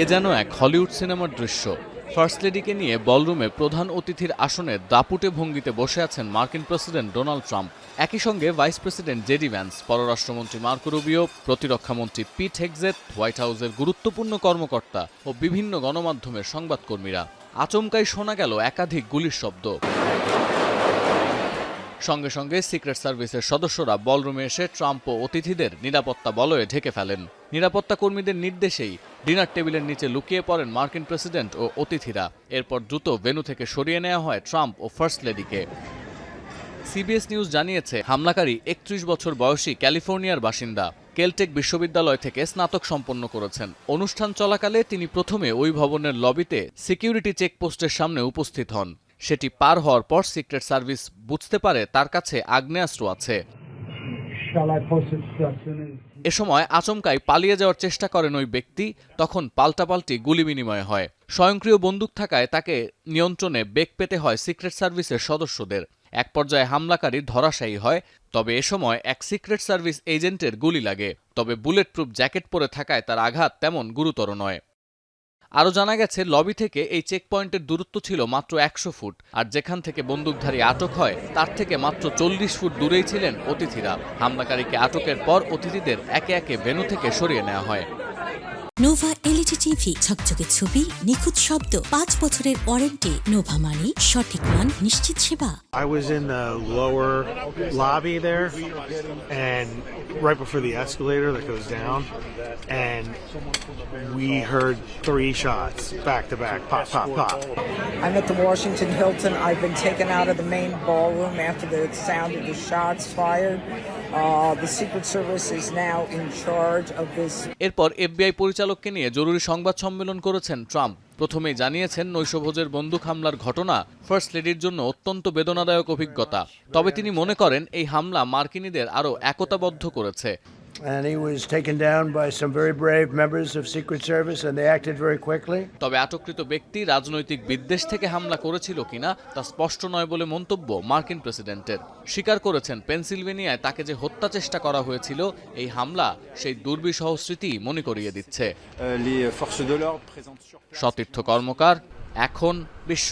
এ যেন এক হলিউড সিনেমার দৃশ্য। ফার্স্ট লেডিকে নিয়ে বলরুমে প্রধান অতিথির আসনে দাপুটে ভঙ্গিতে বসে আছেন মার্কিন প্রেসিডেন্ট ডোনাল্ড ট্রাম্প। একই সঙ্গে ভাইস প্রেসিডেন্ট জেডি ভ্যান্স, পররাষ্ট্রমন্ত্রী মার্কো রুবিও, প্রতিরক্ষামন্ত্রী পিট হেগজেথ, হোয়াইট হাউসের গুরুত্বপূর্ণ কর্মকর্তা ও বিভিন্ন গণমাধ্যমের সংবাদকর্মীরা। আচমকাই শোনা গেল একাধিক গুলির শব্দ। সঙ্গে সঙ্গে সিক্রেট সার্ভিসের সদস্যরা বলরুমে এসে ট্রাম্প ও অতিথিদের নিরাপত্তা বলয়ে ঢেকে ফেলেন। নিরাপত্তা কর্মীদের নির্দেশেই ডিনার টেবিলের নিচে লুকিয়ে পড়েন মার্কিন প্রেসিডেন্ট ও অতিথিরা। এরপর দ্রুত ভেন্যু থেকে সরিয়ে নেওয়া হয় ট্রাম্প ও ফার্স্ট লেডিকে। সিবিএস নিউজ জানিয়েছে, হামলাকারী ৩১ বছর বয়সী ক্যালিফোর্নিয়ার বাসিন্দা। কেলটেক বিশ্ববিদ্যালয় থেকে স্নাতক সম্পন্ন করেছেন। অনুষ্ঠান চলাকালে তিনি প্রথমে ওই ভবনের লবিতে সিকিউরিটি চেকপোস্টের সামনে উপস্থিত হন। সেটি পার হওয়ার পর সিক্রেট সার্ভিস বুঝতে পারে তার কাছে আগ্নেয়াস্ত্র আছে। এ সময় আচমকাই পালিয়ে যাওয়ার চেষ্টা করেন ওই ব্যক্তি। তখন পাল্টাপাল্টি গুলি বিনিময় হয়। স্বয়ংক্রিয় বন্দুক থাকায় তাকে নিয়ন্ত্রণে বেগ পেতে হয় সিক্রেট সার্ভিসের সদস্যদের। এক পর্যায়ে হামলাকারী ধরাশায়ী হয়। তবে এ সময় এক সিক্রেট সার্ভিস এজেন্টের গুলি লাগে। তবে বুলেট প্রুফ জ্যাকেট পরে থাকায় তার আঘাত তেমন গুরুতর নয়। আরও জানা গেছে, লবি থেকে এই চেকপয়েন্টের দূরত্ব ছিল মাত্র ১০০ ফুট, আর যেখান থেকে বন্দুকধারী আটক হয় তার থেকে মাত্র ৪০ ফুট দূরেই ছিলেন অতিথিরা। হামলাকারীকে আটকের পর অতিথিদের একে একে ভেন্যু থেকে সরিয়ে নেওয়া হয়। নোভা এলইডি টিভি, ঝকঝকে ছবি, নিখুঁত শব্দ, ৫ বছরের ওয়ারেন্টি। নোভা মানে সঠিক মান, নিশ্চিত সেবা। I was in the lower lobby there, and right before the escalator that goes down, and we heard 3 shots back to back, pop, pop, pop. I'm at the Washington Hilton. I've been taken out of the main ballroom after the sound of the shots fired. The Secret Service is now in charge of this. এরপর FBI পরিচালককে নিয়ে জরুরি সংবাদ সম্মেলন করেছেন Trump. প্রথমেই জানিয়েছেন, নৈশভোজের বন্দুক হামলার ঘটনা ফার্স্ট লেডির জন্য অত্যন্ত বেদনাদায়ক অভিজ্ঞতা। তবে তিনি মনে করেন এই হামলা মার্কিনীদের আরও একতাবদ্ধ করেছে। And he was taken down by some very brave members of Secret Service, and they acted very quickly. তবে আটককৃত ব্যক্তি রাজনৈতিক বিদ্বেষ থেকে হামলা করেছিল কিনা তা স্পষ্ট নয় বলে মন্তব্য মার্কিন প্রেসিডেন্টের। স্বীকার করেছেন, পেনসিলভেনিয়ায় তাকে যে হত্যা চেষ্টা করা হয়েছিল, এই হামলা সেই দুর্বিষহ স্মৃতি মনে করিয়ে দিচ্ছে। সতীর্থ কর্মকার, এখন বিশ্ব।